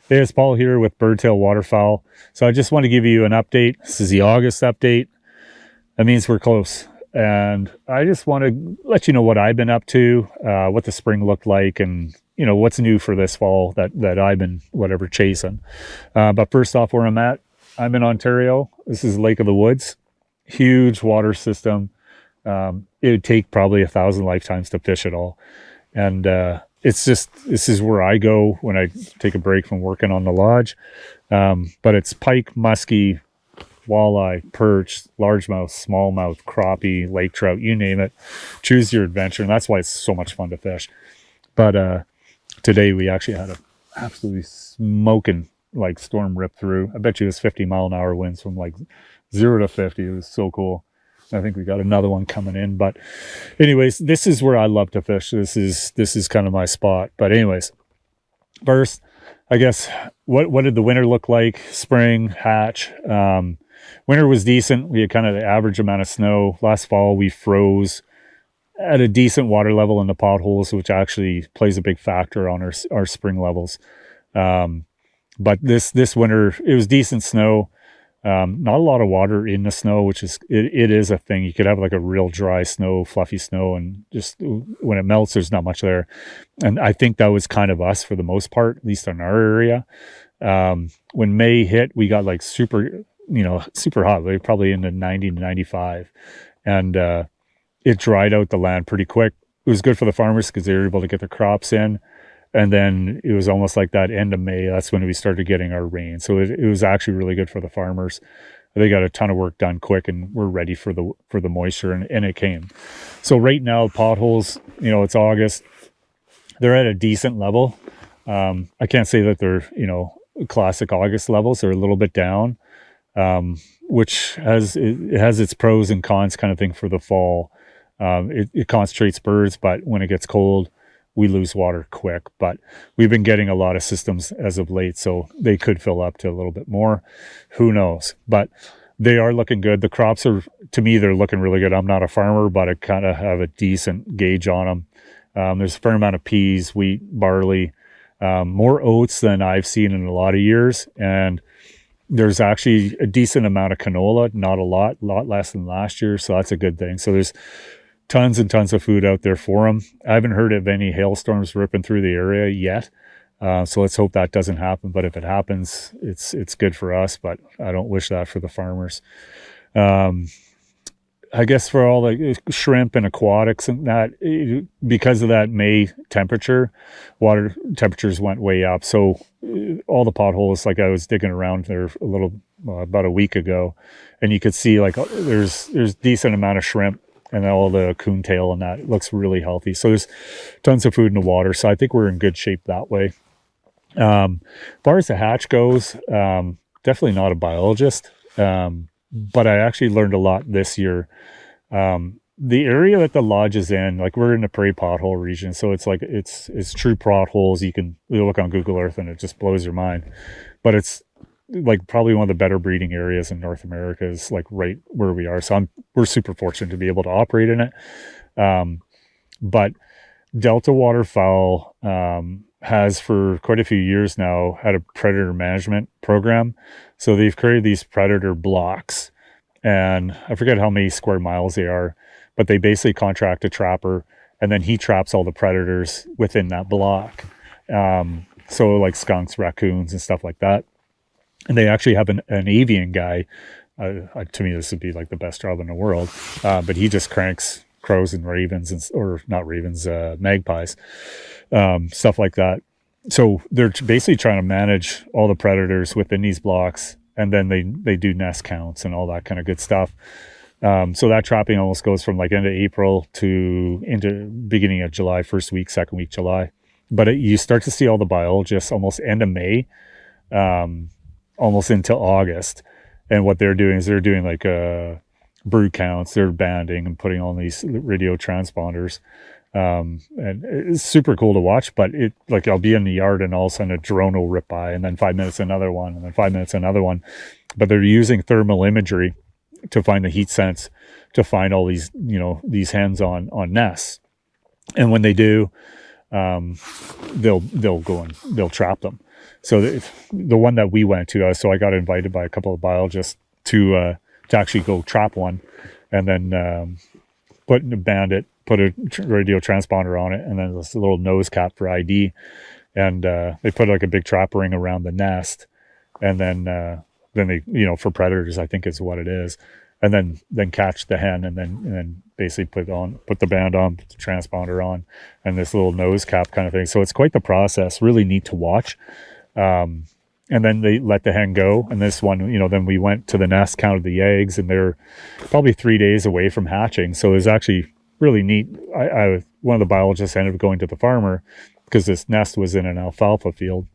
Hey, it's Paul here with Birdtail Waterfowl. So I just want to give you an update. This is the August update. That means we're close. And I just want to let you know what I've been up to, what the spring looked like, and what's new for this fall that I've been chasing. But first off, where I'm at, I'm in Ontario. This is Lake of the Woods, huge water system. It would take probably 1,000 lifetimes to fish it all. And this is where I go when I take a break from working on the lodge. But it's pike, muskie, walleye, perch, largemouth, smallmouth, crappie, lake trout, you name it. Choose your adventure, and that's why it's so much fun to fish. But today we actually had a absolutely smoking storm rip through. I bet you it was 50-mile-an-hour winds from 0 to 50. It was so cool. I think we got another one coming in. But anyways, this is where I love to fish. This is kind of my spot. But anyways, first, I guess, what did the winter look like? Spring, hatch. Winter was decent. We had kind of the average amount of snow. Last fall, we froze at a decent water level in the potholes, which actually plays a big factor on our spring levels. But this winter, it was decent snow. Not a lot of water in the snow, which is, it is a thing. You could have a real dry snow, fluffy snow, and just when it melts, there's not much there. And I think that was kind of us for the most part, at least in our area. When May hit, we got super hot. We were probably in the 90 to 95. And it dried out the land pretty quick. It was good for the farmers because they were able to get their crops in. And then it was almost like that end of May. That's when we started getting our rain. So it was actually really good for the farmers. They got a ton of work done quick, and we're ready for the moisture, and it came. So right now, potholes, it's August. They're at a decent level. I can't say that they're, classic August levels. They're a little bit down, which has its pros and cons kind of thing for the fall. It concentrates birds, but when it gets cold, we lose water quick. But we've been getting a lot of systems as of late, so they could fill up to a little bit more. Who knows? But they are looking good. The crops are, to me, they're looking really good. I'm not a farmer, but I kind of have a decent gauge on them. There's a fair amount of peas, wheat, barley, more oats than I've seen in a lot of years. And there's actually a decent amount of canola, not a lot less than last year. So that's a good thing. So there's tons and tons of food out there for them. I haven't heard of any hailstorms ripping through the area yet. So let's hope that doesn't happen. But if it happens, it's good for us, but I don't wish that for the farmers. I guess for all the shrimp and aquatics and that, because of that May temperature, water temperatures went way up. So all the potholes, I was digging around there about a week ago, and you could see there's decent amount of shrimp and all the coontail, and that, it looks really healthy. So there's tons of food in the water. So I think we're in good shape that way. As far as the hatch goes, definitely not a biologist, but I actually learned a lot this year. The area that the lodge is in, we're in the prairie pothole region, so it's true potholes. You look on Google Earth and it just blows your mind. But it's probably one of the better breeding areas in North America is right where we are. So we're super fortunate to be able to operate in it. But Delta Waterfowl has for quite a few years now had a predator management program. So they've created these predator blocks, and I forget how many square miles they are, but they basically contract a trapper, and then he traps all the predators within that block. So skunks, raccoons, and stuff like that. And they actually have an avian guy. To me, this would be the best job in the world. But he just cranks crows and ravens, or not ravens, magpies, stuff like that. So they're basically trying to manage all the predators within these blocks, and then they do nest counts and all that kind of good stuff. So that trapping almost goes from end of April to into beginning of July, first week, second week July. But you start to see all the biologists almost end of May, almost into August. And what they're doing is they're doing brood counts, they're banding and putting on these radio transponders. And it's super cool to watch, but I'll be in the yard and all of a sudden a drone will rip by, and then 5 minutes another one, and then 5 minutes another one. But they're using thermal imagery to find the heat sense, to find all these hens on nests. And when they do, they'll go and they'll trap them. So the one that we went to, so I got invited by a couple of biologists to actually go trap one, and then put a radio transponder on it, and then this little nose cap for ID, and they put like a big trap ring around the nest, and then they, for predators, I think is what it is, and then catch the hen, and then basically put the band on, put the transponder on, and this little nose cap kind of thing. So it's quite the process, really neat to watch. And then they let the hen go. And this one, then we went to the nest, counted the eggs, and they're probably 3 days away from hatching. So it was actually really neat. One of the biologists ended up going to the farmer because this nest was in an alfalfa field,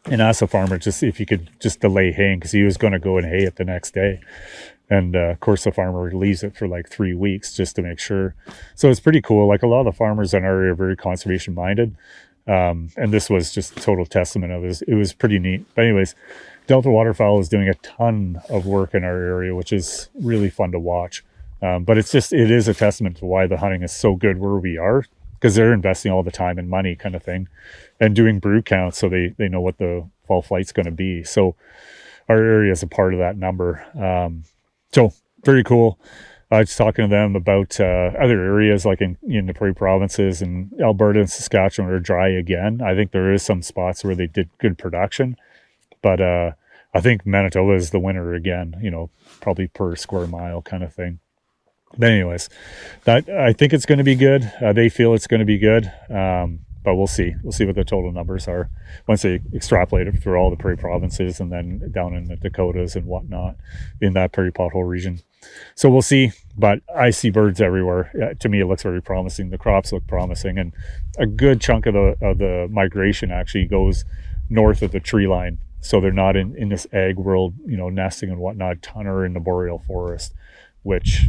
and asked the farmer just if he could just delay haying because he was going to go and hay it the next day. And of course, the farmer leaves it for like 3 weeks just to make sure. So it's pretty cool. Like, a lot of the farmers in our area are very conservation minded. And this was just a total testament of it. It was pretty neat. But anyways, Delta Waterfowl is doing a ton of work in our area, which is really fun to watch. But it is a testament to why the hunting is so good where we are, because they're investing all the time and money kind of thing, and doing brood counts so they know what the fall flight's going to be. So our area is a part of that number. So very cool. I was talking to them about other areas like in the Prairie provinces, and Alberta and Saskatchewan are dry again. I think there is some spots where they did good production, but I think Manitoba is the winner again, probably per square mile kind of thing. But anyways, I think it's going to be good. They feel it's going to be good, but we'll see. We'll see what the total numbers are once they extrapolate it through all the Prairie provinces and then down in the Dakotas and whatnot in that Prairie pothole region. So we'll see, but I see birds everywhere. To me, it looks very promising. The crops look promising, and a good chunk of the migration actually goes north of the tree line. So they're not in this ag world, nesting and whatnot. Ton are in the boreal forest, which,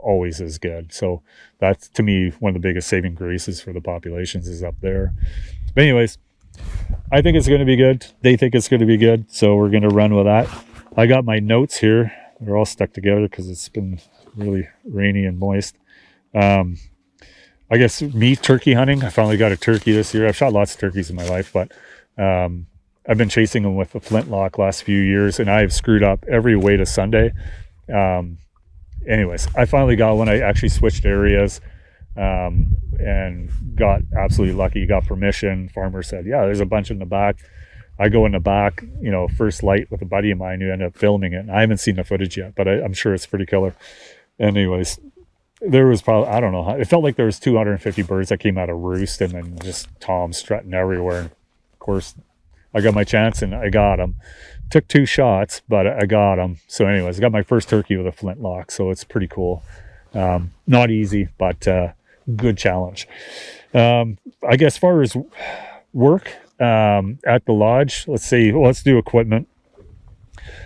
always is good. So that's, to me, one of the biggest saving graces for the populations is up there. But anyways, I think it's going to be good. They think it's going to be good. So we're going to run with that. I got my notes here. They're all stuck together because it's been really rainy and moist. I guess me turkey hunting. I finally got a turkey this year. I've shot lots of turkeys in my life, but I've been chasing them with a flintlock last few years, and I've screwed up every way to Sunday. Anyways, I finally got one. I actually switched areas and got absolutely lucky. Got permission. Farmer said, yeah, there's a bunch in the back. I go in the back, first light with a buddy of mine who ended up filming it. And I haven't seen the footage yet, but I'm sure it's pretty killer. Anyways, there was probably, I don't know, it felt like there was 250 birds that came out of roost, and then just toms strutting everywhere. And of course, I got my chance and I got them. Took 2 shots, but I got them. So anyways, I got my first turkey with a flintlock, so it's pretty cool. Not easy, but good challenge. I guess as far as work, at the lodge, let's do equipment.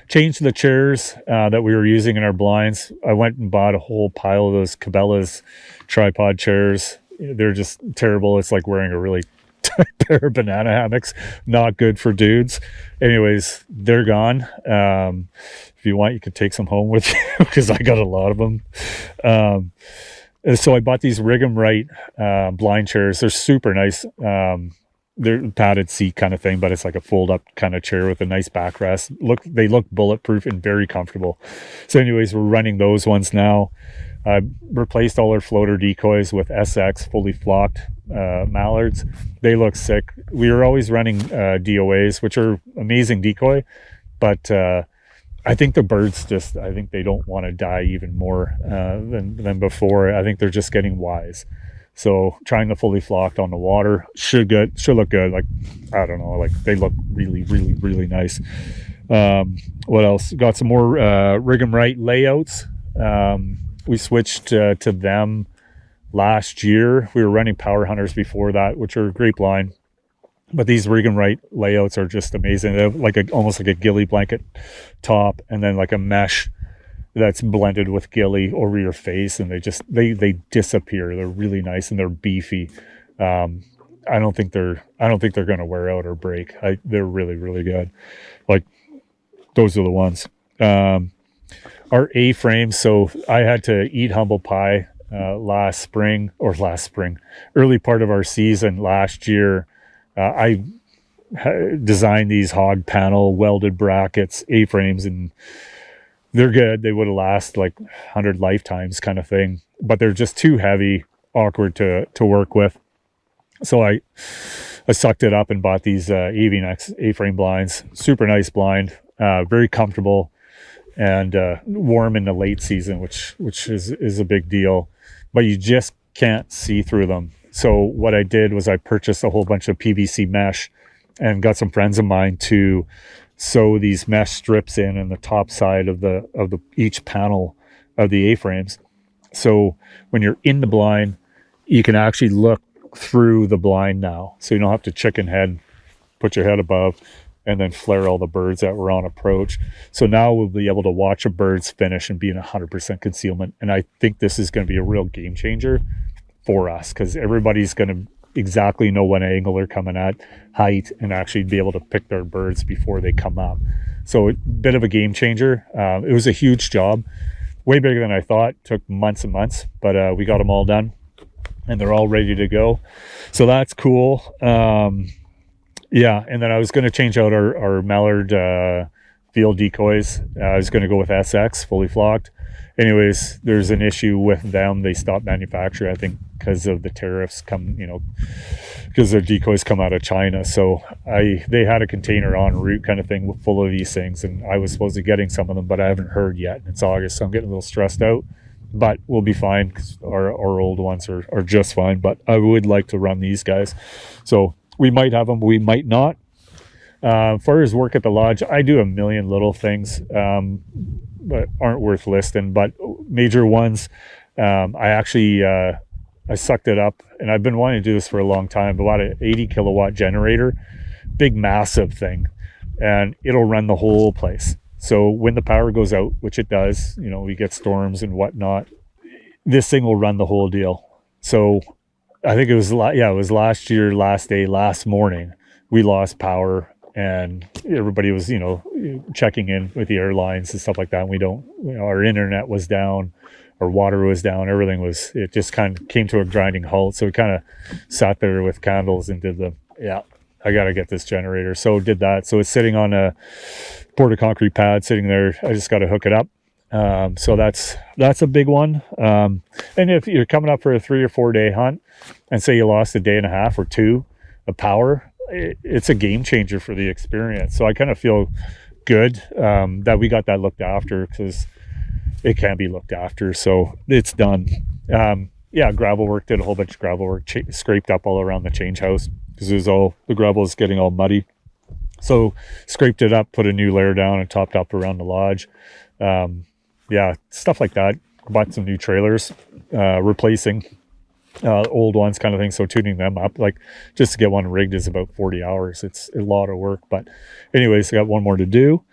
Changed the chairs that we were using in our blinds. I went and bought a whole pile of those Cabela's tripod chairs. They're just terrible. It's like wearing a really pair of banana hammocks. Not good for dudes. Anyways, they're gone. If you want, you could take some home with you because I got a lot of them. So I bought these Rig 'em Right blind chairs. They're super nice. They're padded seat kind of thing, but it's like a fold up kind of chair with a nice backrest. They look bulletproof and very comfortable. So anyways, we're running those ones now. I replaced all our floater decoys with SX fully flocked mallards. They look sick. We were always running DOAs, which are amazing decoy, but I think the birds I think they don't want to die even more than before. I think they're just getting wise. So trying the fully flocked on the water should look good. Like, I don't know, like they look really, really, really nice. What else? Got some more Rig 'em Right layouts. We switched to them last year. We were running Power Hunters before that, which are a great blind. But these Rig 'em Right layouts are just amazing. They have almost like a ghillie blanket top, and then like a mesh that's blended with ghillie over your face, and they disappear. They're really nice and they're beefy. I don't think they're going to wear out or break. They're really, really good. Like, those are the ones. Our A-frames. So I had to eat humble pie early part of our season last year. I designed these hog panel welded brackets, A-frames, and they're good. They would have lasted like 100 lifetimes kind of thing, but they're just too heavy, awkward to work with. So I sucked it up and bought these Avinex A-frame blinds. Super nice blind, very comfortable, and warm in the late season, which is a big deal. But you just can't see through them. So what I did was I purchased a whole bunch of PVC mesh and got some friends of mine to sew these mesh strips in the top side of the each panel of the A-frames. So when you're in the blind, you can actually look through the blind now. So you don't have to chicken head, put your head above, and then flare all the birds that were on approach. So now we'll be able to watch a bird's finish and be in 100% concealment. And I think this is going to be a real game changer for us, because everybody's going to exactly know what angle they're coming at, height, and actually be able to pick their birds before they come up. So a bit of a game changer. It was a huge job, way bigger than I thought. Took months and months, but we got them all done and they're all ready to go. So that's cool. Yeah, and then I was going to change out our mallard field decoys. I was going to go with SX, fully flocked. Anyways, there's an issue with them. They stopped manufacturing, I think, because of the tariffs because their decoys come out of China. So they had a container en route kind of thing full of these things, and I was supposed to be getting some of them, but I haven't heard yet. It's August, so I'm getting a little stressed out. But we'll be fine, because our old ones are just fine. But I would like to run these guys. So we might have them, we might not. As far as work at the lodge, I do a million little things that aren't worth listing, but major ones, I sucked it up, and I've been wanting to do this for a long time. Bought an 80 kilowatt generator, big massive thing, and it'll run the whole place. So when the power goes out, which it does, we get storms and whatnot, this thing will run the whole deal. So I think it was last year, last morning, we lost power, and everybody was, checking in with the airlines and stuff like that. And our internet was down, our water was down, it just kind of came to a grinding halt. So we kind of sat there with candles and did I got to get this generator. So did that. So it's sitting on a poured concrete pad sitting there. I just got to hook it up. So that's a big one. And if you're coming up for a 3 or 4 day hunt and say you lost a day and a half or two of power, it's a game changer for the experience. So I kind of feel good that we got that looked after, because it can be looked after. So it's done. Gravel work, did a whole bunch of gravel work, scraped up all around the change house, because the gravel was getting all muddy. So scraped it up, put a new layer down, and topped up around the lodge. Stuff like that. Bought some new trailers, replacing old ones kind of thing. So tuning them up, like just to get one rigged is about 40 hours. It's a lot of work, but anyways, I got one more to do.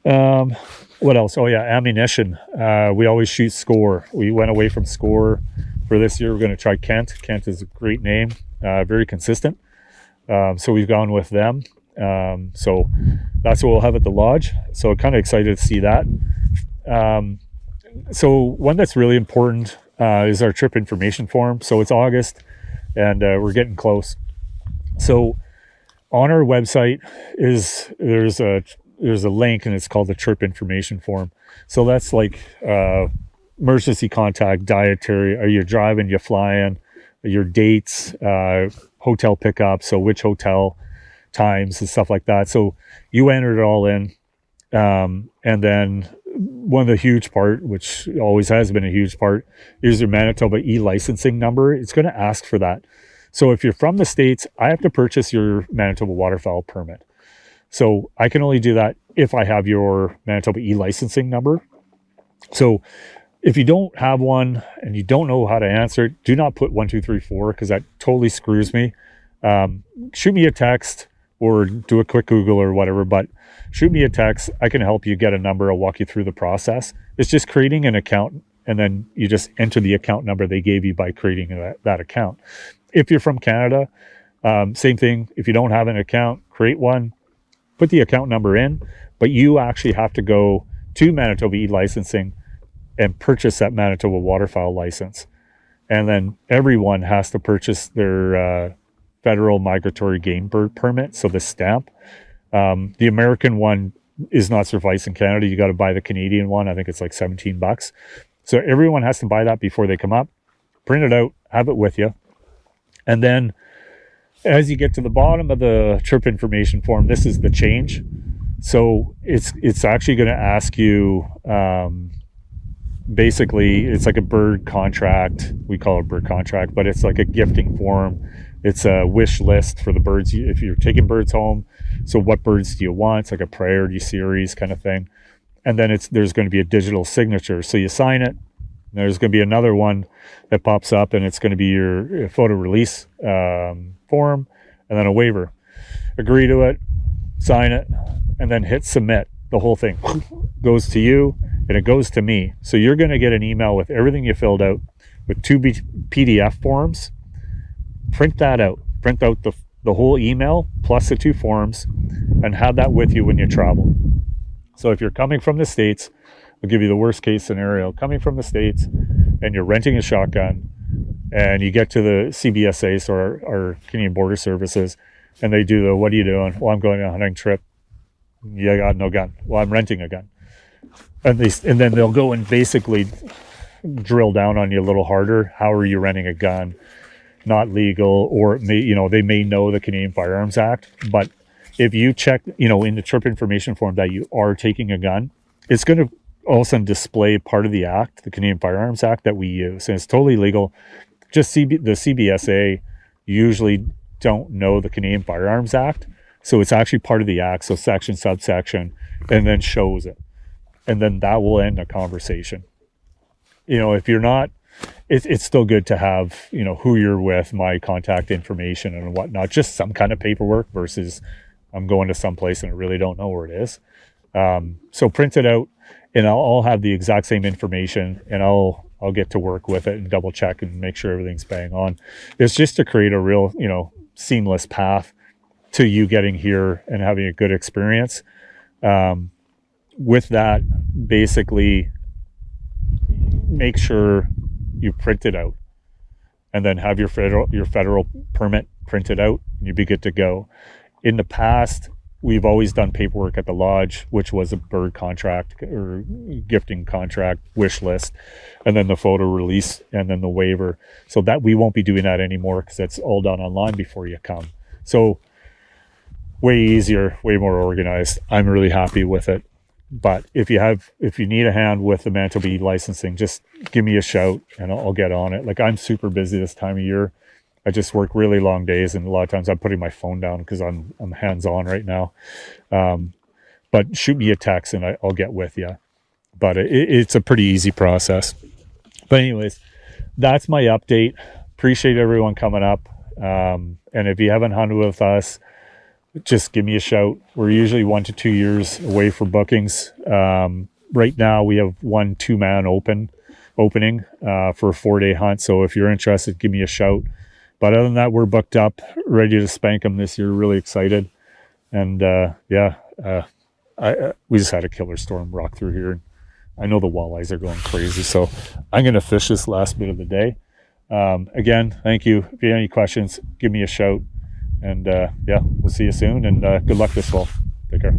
What else? Oh yeah, ammunition. We always shoot Score. We went away from Score for this year. We're going to try Kent. Kent is a great name, very consistent. So we've gone with them. So that's what we'll have at the lodge. So kind of excited to see that. So one that's really important is our trip information form. So it's August, and we're getting close. So on our website there's a link, and it's called the trip information form. So that's like emergency contact, dietary, are you driving, you flying, your dates, hotel pickup, so which hotel, times and stuff like that. So you enter it all in, and then one of the huge part, which always has been a huge part, is your Manitoba e-licensing number. It's going to ask for that. So if you're from the States, I have to purchase your Manitoba waterfowl permit. So I can only do that if I have your Manitoba e-licensing number. So if you don't have one and you don't know how to answer it, do not put 1, 2, 3, 4, because that totally screws me. Shoot me a text or do a quick Google or whatever, but shoot me a text. I can help you get a number. I'll walk you through the process. It's just creating an account, and then you just enter the account number they gave you by creating that account. If you're from Canada, same thing. If you don't have an account, create one, put the account number in, but you actually have to go to Manitoba e-licensing and purchase that Manitoba waterfowl license. And then everyone has to purchase their federal migratory game bird permit, so the stamp. The American one is not suffice in Canada. You got to buy the Canadian one. I think it's like $17. So everyone has to buy that before they come up, print it out, have it with you. And then as you get to the bottom of the trip information form, this is the change. So it's actually going to ask you, basically, it's like a bird contract. We call it a bird contract, but it's like a gifting form. It's a wish list for the birds. If you're taking birds home, so what birds do you want? It's like a priority series kind of thing. And then there's going to be a digital signature. So you sign it. There's going to be another one that pops up, and it's going to be your photo release form, and then a waiver. Agree to it, sign it, and then hit submit. The whole thing goes to you, and it goes to me. So you're going to get an email with everything you filled out, with 2 PDF forms. Print that out. Print out the whole email plus the 2 forms, and have that with you when you travel. So if you're coming from the States, I'll give you the worst case scenario. Coming from the States, and you're renting a shotgun, and you get to the CBSA, so our Canadian Border Services, and they do the, what are you doing? Well, I'm going on a hunting trip. You got no gun. Well, I'm renting a gun. And then they'll go and basically drill down on you a little harder. How are you renting a gun? Not legal, or they may know the Canadian Firearms Act, but if you check, in the trip information form that you are taking a gun, it's going to also display part of the act, the Canadian Firearms Act that we use, and it's totally legal. Just the CBSA usually don't know the Canadian Firearms Act, so it's actually part of the act, so section, subsection, and then shows it, and then that will end a conversation. If you're not, it's still good to have, who you're with, my contact information and whatnot, just some kind of paperwork versus I'm going to someplace and I really don't know where it is. So print it out, and I'll have the exact same information, and I'll get to work with it and double check and make sure everything's bang on. It's just to create a real, seamless path to you getting here and having a good experience. With that, basically, make sure you print it out, and then have your federal permit printed out, and you'd be good to go. In the past, we've always done paperwork at the lodge, which was a bird contract or gifting contract, wish list, and then the photo release, and then the waiver. So that we won't be doing that anymore, because that's all done online before you come. So way easier, way more organized. I'm really happy with it. But if you need a hand with the Manitoba licensing, just give me a shout and I'll get on it. Like, I'm super busy this time of year. I just work really long days, and a lot of times I'm putting my phone down because I'm hands-on right now. But shoot me a text and I'll get with you. But it's a pretty easy process. But anyways, that's my update. Appreciate everyone coming up. And if you haven't hunted with us, just give me a shout. We're usually 1 to 2 years away for bookings. Right now we have 1 2-man opening for a 4-day hunt. So if you're interested, give me a shout. But other than that, we're booked up, ready to spank them this year. Really excited. And we just had a killer storm rock through here. I know the walleyes are going crazy, so I'm going to fish this last bit of the day. Again, thank you. If you have any questions, give me a shout. And we'll see you soon. And good luck this fall. Take care.